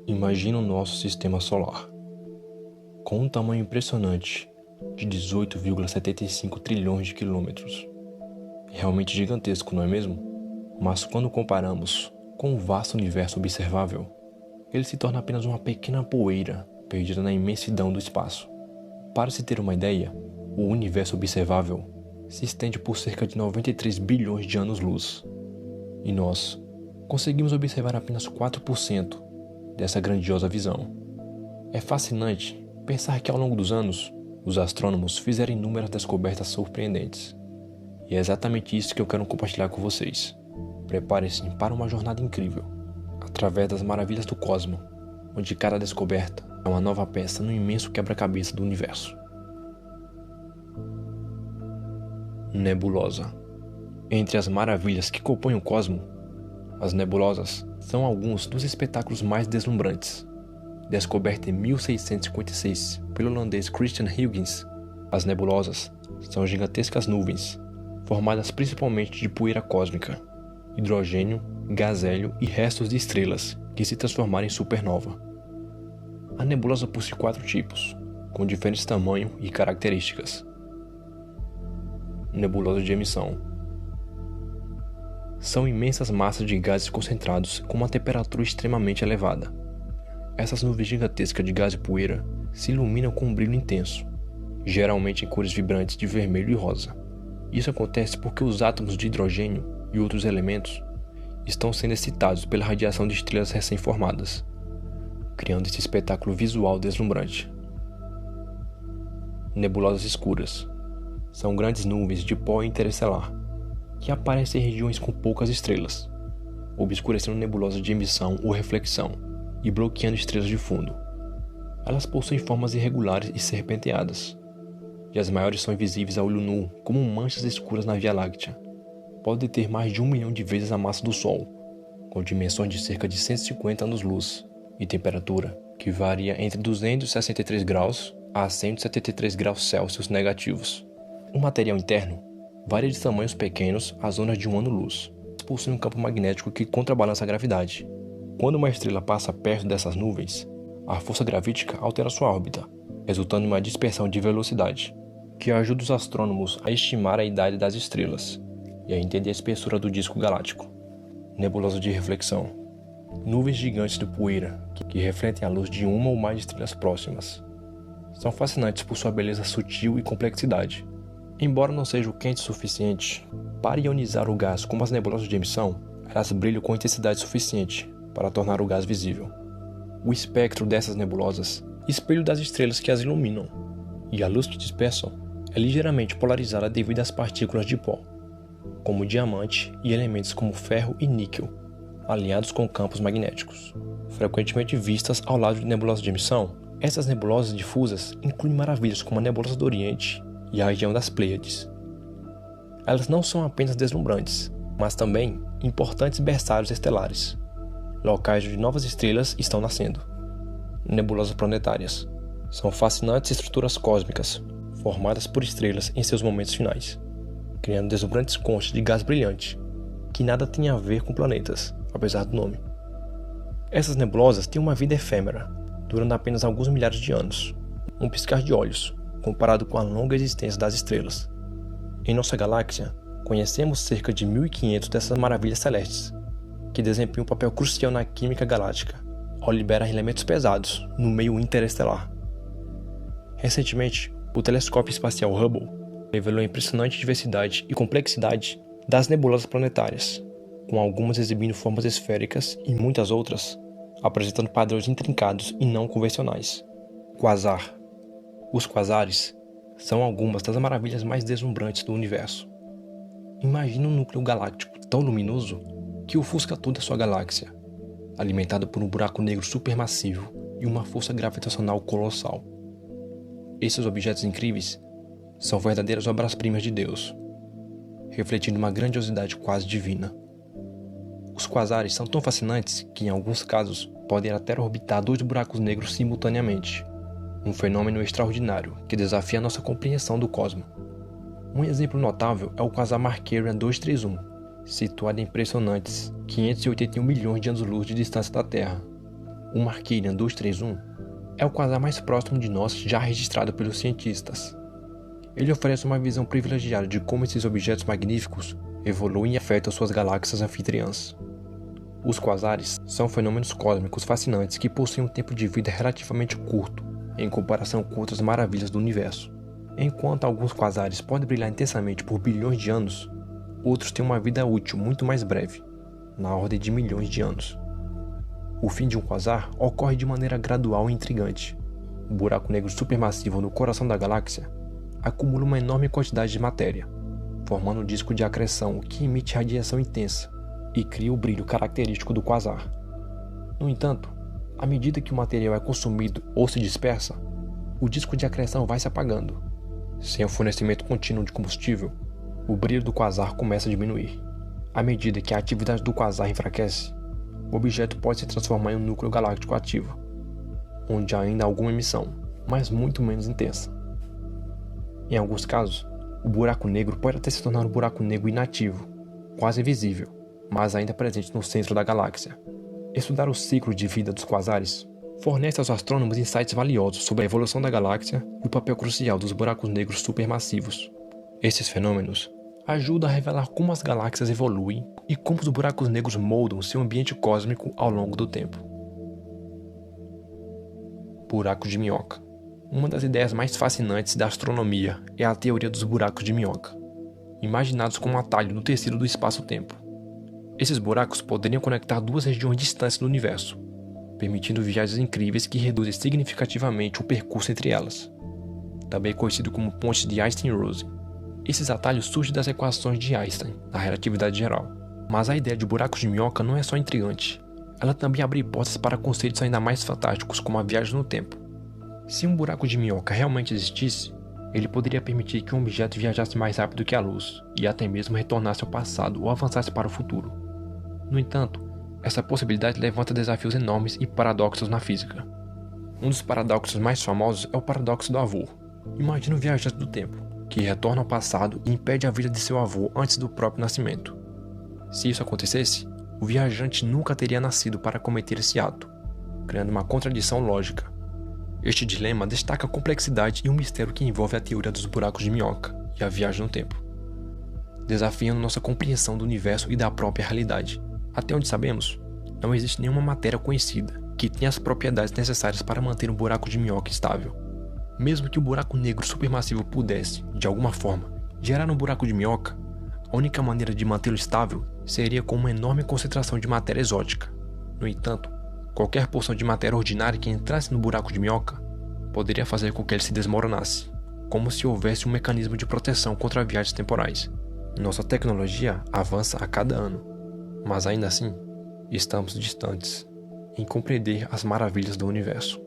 Imagina o nosso sistema solar, com um tamanho impressionante de 18,75 trilhões de quilômetros. Realmente gigantesco, não é mesmo? Mas quando comparamos com o vasto universo observável, ele se torna apenas uma pequena poeira perdida na imensidão do espaço. Para se ter uma ideia, o universo observável se estende por cerca de 93 bilhões de anos-luz. E nós conseguimos observar apenas 4% dessa grandiosa visão. É fascinante pensar que ao longo dos anos, os astrônomos fizeram inúmeras descobertas surpreendentes. E é exatamente isso que eu quero compartilhar com vocês. Preparem-se para uma jornada incrível, através das maravilhas do cosmos, onde cada descoberta é uma nova peça no imenso quebra-cabeça do universo. Nebulosa. Entre as maravilhas que compõem o cosmos, as nebulosas são alguns dos espetáculos mais deslumbrantes. Descoberta em 1656 pelo holandês Christian Huygens, as nebulosas são gigantescas nuvens, formadas principalmente de poeira cósmica, hidrogênio, gás hélio e restos de estrelas que se transformaram em supernova. A nebulosa possui 4 tipos, com diferentes tamanhos e características. Nebulosa de emissão. São imensas massas de gases concentrados com uma temperatura extremamente elevada. Essas nuvens gigantescas de gás e poeira se iluminam com um brilho intenso, geralmente em cores vibrantes de vermelho e rosa. Isso acontece porque os átomos de hidrogênio e outros elementos estão sendo excitados pela radiação de estrelas recém-formadas, criando esse espetáculo visual deslumbrante. Nebulosas escuras. São grandes nuvens de pó interestelar, que aparecem em regiões com poucas estrelas, obscurecendo nebulosas de emissão ou reflexão e bloqueando estrelas de fundo. Elas possuem formas irregulares e serpenteadas, e as maiores são invisíveis a olho nu como manchas escuras na Via Láctea. Podem ter mais de 1 milhão de vezes a massa do Sol, com dimensões de cerca de 150 anos-luz e temperatura que varia entre 263 graus a 173 graus Celsius negativos. O material interno varia de tamanhos pequenos a zonas de 1 ano-luz. Possui um campo magnético que contrabalança a gravidade. Quando uma estrela passa perto dessas nuvens, a força gravítica altera sua órbita, resultando em uma dispersão de velocidade, que ajuda os astrônomos a estimar a idade das estrelas e a entender a espessura do disco galáctico. Nebulosa de reflexão. Nuvens gigantes de poeira que refletem a luz de uma ou mais estrelas próximas. São fascinantes por sua beleza sutil e complexidade. Embora não sejam quentes o suficiente para ionizar o gás como as nebulosas de emissão, elas brilham com intensidade suficiente para tornar o gás visível. O espectro dessas nebulosas é espelho das estrelas que as iluminam, e a luz que dispersam é ligeiramente polarizada devido às partículas de pó, como diamante e elementos como ferro e níquel, alinhados com campos magnéticos. Frequentemente vistas ao lado de nebulosas de emissão, essas nebulosas difusas incluem maravilhas como a Nebulosa do Oriente e a região das Pleiades. Elas não são apenas deslumbrantes, mas também importantes berçários estelares, locais onde novas estrelas estão nascendo. Nebulosas planetárias. São fascinantes estruturas cósmicas, formadas por estrelas em seus momentos finais, criando deslumbrantes conchas de gás brilhante, que nada tem a ver com planetas, apesar do nome. Essas nebulosas têm uma vida efêmera, durando apenas alguns milhares de anos, um piscar de olhos, comparado com a longa existência das estrelas. Em nossa galáxia, conhecemos cerca de 1.500 dessas maravilhas celestes, que desempenham um papel crucial na química galáctica, ao liberar elementos pesados no meio interestelar. Recentemente, o telescópio espacial Hubble revelou a impressionante diversidade e complexidade das nebulosas planetárias, com algumas exibindo formas esféricas e muitas outras apresentando padrões intrincados e não convencionais. Quasar. Os quasares são algumas das maravilhas mais deslumbrantes do universo. Imagine um núcleo galáctico tão luminoso que ofusca toda a sua galáxia, alimentado por um buraco negro supermassivo e uma força gravitacional colossal. Esses objetos incríveis são verdadeiras obras-primas de Deus, refletindo uma grandiosidade quase divina. Os quasares são tão fascinantes que, em alguns casos, podem até orbitar 2 buracos negros simultaneamente, um fenômeno extraordinário que desafia a nossa compreensão do cosmos. Um exemplo notável é o quasar Markarian 231, situado em impressionantes 581 milhões de anos-luz de distância da Terra. o Markarian 231, é o quasar mais próximo de nós já registrado pelos cientistas. Ele oferece uma visão privilegiada de como esses objetos magníficos evoluem e afetam suas galáxias anfitriãs. Os quasares são fenômenos cósmicos fascinantes que possuem um tempo de vida relativamente curto em comparação com outras maravilhas do universo. Enquanto alguns quasares podem brilhar intensamente por bilhões de anos, outros têm uma vida útil muito mais breve, na ordem de milhões de anos. O fim de um quasar ocorre de maneira gradual e intrigante. O buraco negro supermassivo no coração da galáxia acumula uma enorme quantidade de matéria, formando um disco de acreção que emite radiação intensa e cria o brilho característico do quasar. No entanto, à medida que o material é consumido ou se dispersa, o disco de acreção vai se apagando. Sem o fornecimento contínuo de combustível, o brilho do quasar começa a diminuir. À medida que a atividade do quasar enfraquece, o objeto pode se transformar em um núcleo galáctico ativo, onde há ainda alguma emissão, mas muito menos intensa. Em alguns casos, o buraco negro pode até se tornar um buraco negro inativo, quase invisível, mas ainda presente no centro da galáxia. Estudar o ciclo de vida dos quasares fornece aos astrônomos insights valiosos sobre a evolução da galáxia e o papel crucial dos buracos negros supermassivos. Esses fenômenos ajudam a revelar como as galáxias evoluem e como os buracos negros moldam seu ambiente cósmico ao longo do tempo. Buracos de minhoca. Uma das ideias mais fascinantes da astronomia é a teoria dos buracos de minhoca, imaginados como um atalho no tecido do espaço-tempo. Esses buracos poderiam conectar duas regiões distantes do universo, permitindo viagens incríveis que reduzem significativamente o percurso entre elas, também conhecido como pontes de Einstein-Rosen. Esses atalhos surgem das equações de Einstein, da relatividade geral. Mas a ideia de buracos de minhoca não é só intrigante, ela também abre hipóteses para conceitos ainda mais fantásticos, como a viagem no tempo. Se um buraco de minhoca realmente existisse, ele poderia permitir que um objeto viajasse mais rápido que a luz, e até mesmo retornasse ao passado ou avançasse para o futuro. No entanto, essa possibilidade levanta desafios enormes e paradoxos na física. Um dos paradoxos mais famosos é o paradoxo do avô. Imagine um viajante do tempo, que retorna ao passado e impede a vida de seu avô antes do próprio nascimento. Se isso acontecesse, o viajante nunca teria nascido para cometer esse ato, criando uma contradição lógica. Este dilema destaca a complexidade e o mistério que envolve a teoria dos buracos de minhoca e a viagem no tempo, desafiando nossa compreensão do universo e da própria realidade. Até onde sabemos, não existe nenhuma matéria conhecida que tenha as propriedades necessárias para manter um buraco de minhoca estável. Mesmo que um buraco negro supermassivo pudesse, de alguma forma, gerar um buraco de minhoca, a única maneira de mantê-lo estável seria com uma enorme concentração de matéria exótica. No entanto, qualquer porção de matéria ordinária que entrasse no buraco de minhoca poderia fazer com que ele se desmoronasse, como se houvesse um mecanismo de proteção contra viagens temporais. Nossa tecnologia avança a cada ano, mas ainda assim, estamos distantes em compreender as maravilhas do universo.